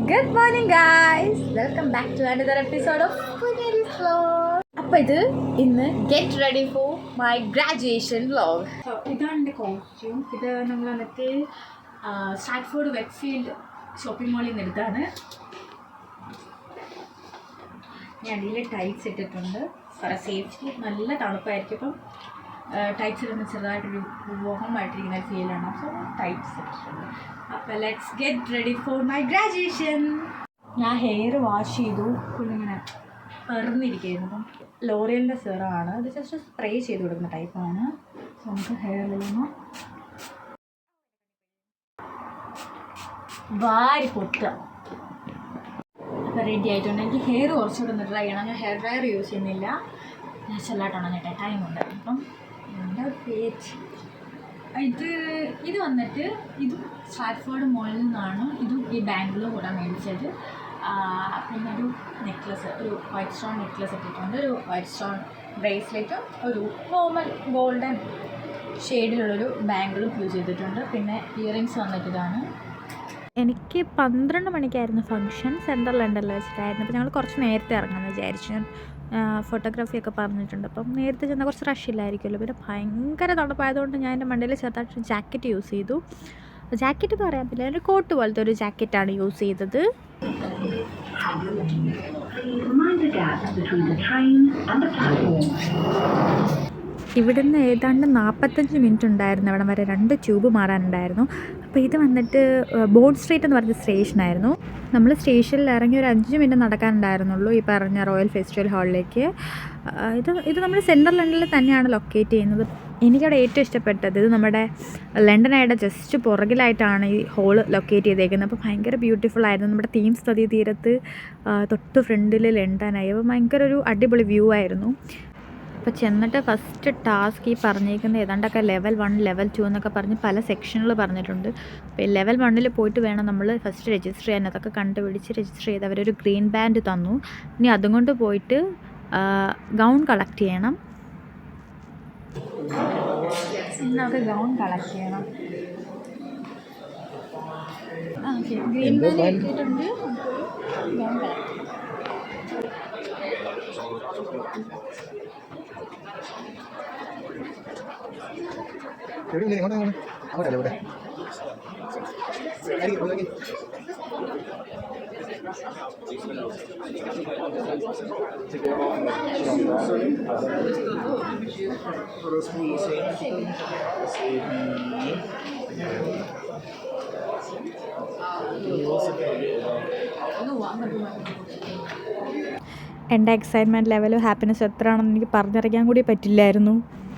Good morning guys, welcome back to another episode of Puneri's vlog. അപ്പോൾ ഇത് ഇന്ന് get ready for my graduation vlog. ഇതാണ് എൻ്റെ costume. ഇത് നമ്മൾ വന്നിട്ട് സ്റ്റാറ്റ്ഫോർഡ് വെറ്റ്ഫീൽഡ് ഷോപ്പിംഗ് മാളിൽ നിന്ന് എടുത്താണ്. ഞാൻ അടിയിൽ ടൈറ്റ്സ് ഇട്ടിട്ടുണ്ട് ഫോർ സേഫ്റ്റി. നല്ല തണുപ്പായിരിക്കും, അപ്പം ടൈറ്റ്സ് ഇടുന്ന ചെറുതായിട്ടൊരു വോഹമായിട്ടിരിക്കുന്ന ഒരു ഫീലാണ്. അപ്പോൾ ടൈറ്റ്സ് ഇട്ടിട്ടുണ്ട്. അപ്പോൾ let's get ready for my graduation. ഞാൻ ഹെയർ വാഷ് ചെയ്തു, ഇങ്ങനെ പെറന്നിരിക്കുകയായിരുന്നു. അപ്പം ലോറിയലിൻ്റെ സിറമാണ് ഇത്. ജസ്റ്റ് സ്പ്രേ ചെയ്ത് കൊടുക്കുന്ന ടൈപ്പാണ്. സോ നമുക്ക് ഹെയറിലൊന്ന് വാരി പൊട്ടുക. അപ്പോൾ റെഡി ആയിട്ടുണ്ട്. എനിക്ക് ഹെയർ കുറച്ചുകൂടെ ഒന്ന് ഡ്രൈ ചെയ്യണം. ഞാൻ ഹെയർ ഡ്രയർ യൂസ് ചെയ്യുന്നില്ല, നാച്ചുറലായിട്ടാണ് കേട്ടോ, ടൈമുണ്ട്. അപ്പം എൻ്റെ പേജ് ഇത് വന്നിട്ട് ഇതും സ്റ്റാറ്റ്ഫോർഡ് മോളിൽ നിന്നാണ്. ഇതും ഈ ബാംഗ്ലൂർ കൂടെ മേടിച്ചത്. പിന്നെ ഒരു നെക്ലസ്, ഒരു വൈറ്റ് സ്റ്റോൺ നെക്ലസ് ഇട്ടിട്ടുണ്ട്, ഒരു വൈറ്റ് സ്റ്റോൺ ബ്രേസ്ലെറ്റും ഒരു നോർമൽ ഗോൾഡൻ ഷെയ്ഡിലുള്ളൊരു ബാംഗിളും യൂസ് ചെയ്തിട്ടുണ്ട്. പിന്നെ ഇയറിങ്സ് വന്നിട്ട് ഇതാണ്. എനിക്ക് 12 മണിക്കായിരുന്നു ഫംഗ്ഷൻ. സെൻട്രൽ ലണ്ടനിൽ വെച്ചിട്ടായിരുന്നു. അപ്പോൾ ഞങ്ങൾ കുറച്ച് നേരത്തെ ഇറങ്ങാമെന്ന് വിചാരിച്ചു. ഞാൻ ഫോട്ടോഗ്രാഫിയൊക്കെ പറഞ്ഞിട്ടുണ്ട്. അപ്പം നേരത്തെ ചെന്നാൽ കുറച്ച് റഷ് ഇല്ലായിരിക്കുമല്ലോ. പിന്നെ ഭയങ്കര തണുപ്പായതുകൊണ്ട് ഞാൻ എൻ്റെ മണ്ടയിൽ ചെറുതായിട്ട് ജാക്കറ്റ് യൂസ് ചെയ്തു. ജാക്കറ്റ് എന്ന് പറയാൻ പറ്റില്ല, ഒരു കോട്ട് പോലത്തെ ഒരു ജാക്കറ്റാണ് യൂസ് ചെയ്തത്. ഇവിടുന്ന് ഏതാണ്ട് 45 മിനിറ്റ് ഉണ്ടായിരുന്നു അവിടെ വരെ. 2 ട്യൂബ് മാറാനുണ്ടായിരുന്നു. അപ്പോൾ ഇത് വന്നിട്ട് ബോണ്ട് സ്ട്രീറ്റ് എന്ന് പറഞ്ഞ സ്റ്റേഷനായിരുന്നു. നമ്മൾ സ്റ്റേഷനിൽ ഇറങ്ങി ഒരു 5 മിനിറ്റ് നടക്കാനുണ്ടായിരുന്നുള്ളൂ ഈ പറഞ്ഞ റോയൽ ഫെസ്റ്റിവൽ ഹാളിലേക്ക്. ഇത് നമ്മൾ സെൻട്രൽ ലണ്ടനിൽ തന്നെയാണ് ലൊക്കേറ്റ് ചെയ്യുന്നത്. എനിക്കവിടെ ഏറ്റവും ഇഷ്ടപ്പെട്ടത് ഇത് നമ്മുടെ ലണ്ടനായിട്ട് ജസ്റ്റ് പുറകിലായിട്ടാണ് ഈ ഹോള് ലൊക്കേറ്റ് ചെയ്തേക്കുന്നത്. അപ്പോൾ ഭയങ്കര ബ്യൂട്ടിഫുൾ ആയിരുന്നു. നമ്മുടെ തീംസ് നദീ തീരത്ത് തൊട്ട് ഫ്രണ്ടിൽ ലണ്ടനായി. അപ്പോൾ ഭയങ്കര ഒരു അടിപൊളി വ്യൂ ആയിരുന്നു. അപ്പോൾ ചെന്നിട്ട് ഫസ്റ്റ് ടാസ്ക് ഈ പറഞ്ഞേക്കുന്നത് ഏതാണ്ടൊക്കെ ലെവൽ 1 ലെവൽ 2 എന്നൊക്കെ പറഞ്ഞ് പല സെക്ഷനുകൾ പറഞ്ഞിട്ടുണ്ട്. അപ്പോൾ ലെവൽ 1 പോയിട്ട് വേണം നമ്മൾ ഫസ്റ്റ് രജിസ്റ്റർ ചെയ്യാൻ. അതൊക്കെ കണ്ടുപിടിച്ച് രജിസ്റ്റർ ചെയ്ത് അവരൊരു ഗ്രീൻ ബാൻഡ് തന്നു. ഇനി അതും കൊണ്ട് പോയിട്ട് ഗൗൺ കളക്ട് ചെയ്യണം. നമുക്ക് ഗൗൺ കളക്ട് ചെയ്യണം. ഗ്രീൻ ബാൻഡ് കിട്ടിയിട്ടുണ്ട്. ഗൗൺ കളക്ട് ചെയ്യണം. എൻ്റെ എക്സൈറ്റ്മെൻറ്റ് ലെവലും ഹാപ്പിനെസ് എത്രയാണെന്ന് എനിക്ക് പറഞ്ഞറിയിക്കാൻ കൂടി പറ്റില്ലായിരുന്നു.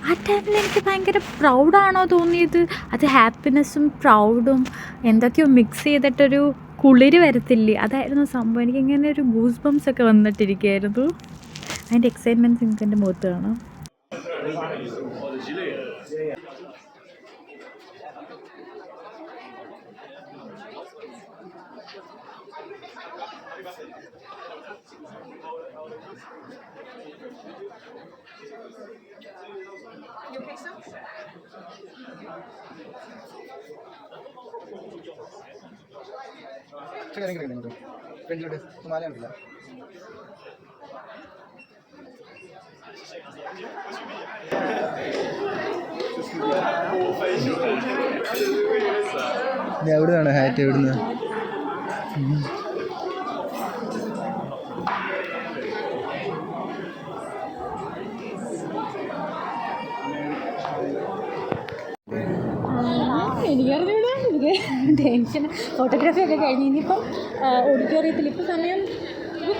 ആ ടൈമിൽ എനിക്ക് ഭയങ്കര പ്രൗഡാണോ തോന്നിയത്. അത് ഹാപ്പിനെസ്സും പ്രൗഡും എന്തൊക്കെയോ മിക്സ് ചെയ്തിട്ടൊരു കുളിര് വരത്തില്ലേ, അതായിരുന്നു സംഭവം. എനിക്കിങ്ങനെ ഒരു ഗൂസ് ബംസ് ഒക്കെ വന്നിട്ടിരിക്കുകയായിരുന്നു. അതിൻ്റെ എക്സൈറ്റ്മെൻറ്റ്സ് എനിക്ക് എൻ്റെ മുഖത്ത് കാണാം. എവിടുന്നാണ് ഹാറ്റ്? എവിടുന്ന്? എനിക്കറിഞ്ഞൂടാ, എനിക്ക് ടെൻഷൻ. ഫോട്ടോഗ്രാഫി ഒക്കെ കഴിഞ്ഞ് ഇനിയിപ്പം ഓഡിറ്റോറിയത്തിൽ ഇപ്പോൾ സമയം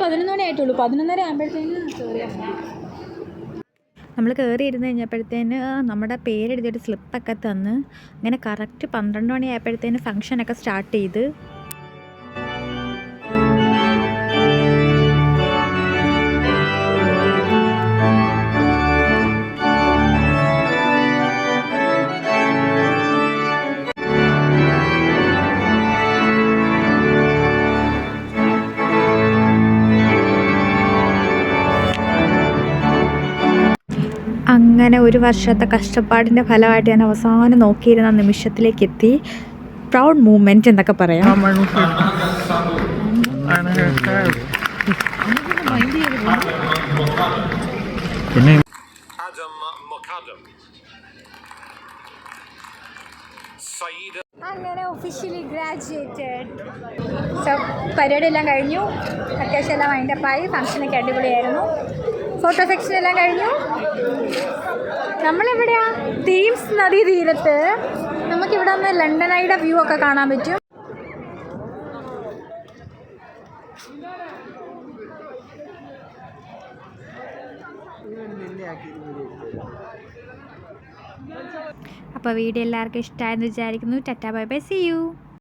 11 മണി ആയിട്ടുള്ളൂ. 11:30 ആകുമ്പോഴത്തേന് കയറിയാൽ മതി. നമ്മൾ കയറി ഇരുന്ന് കഴിഞ്ഞപ്പോഴത്തേന് നമ്മുടെ പേരെഴുതിയൊരു സ്ലിപ്പൊക്കെ തന്ന് അങ്ങനെ കറക്റ്റ് 12 മണി ആയപ്പോഴത്തേന് ഫംഗ്ഷനൊക്കെ സ്റ്റാർട്ട് ചെയ്ത്. അങ്ങനെ ഒരു വർഷത്തെ കഷ്ടപ്പാടിൻ്റെ ഫലമായിട്ട് ഞാൻ അവസാനം നോക്കിയിരുന്ന നിമിഷത്തിലേക്ക് എത്തി. പ്രൗഡ് മൂമെൻറ്റ് എന്നൊക്കെ പറയാം. അങ്ങനെ ഒഫീഷ്യലി ഗ്രാജുവേറ്റഡ്. സോ പരിപാടിയെല്ലാം കഴിഞ്ഞു, അത്യാവശ്യം എല്ലാം വൈൻഡപ്പായി. ഫംഗ്ഷനൊക്കെ അടിപൊളിയായിരുന്നു. ഫോട്ടോ സെക്ഷനെല്ലാം കഴിഞ്ഞു. നമ്മളെവിടെയാ? തീംസ് നദീ തീരത്ത്. നമുക്കിവിടെ നിന്ന് ലണ്ടൻ ഐയുടെ വ്യൂ ഒക്കെ കാണാൻ പറ്റും. അപ്പോൾ വീഡിയോ എല്ലാവർക്കും ഇഷ്ടമായെന്ന് വിചാരിക്കുന്നു. Tata bye bye, see U.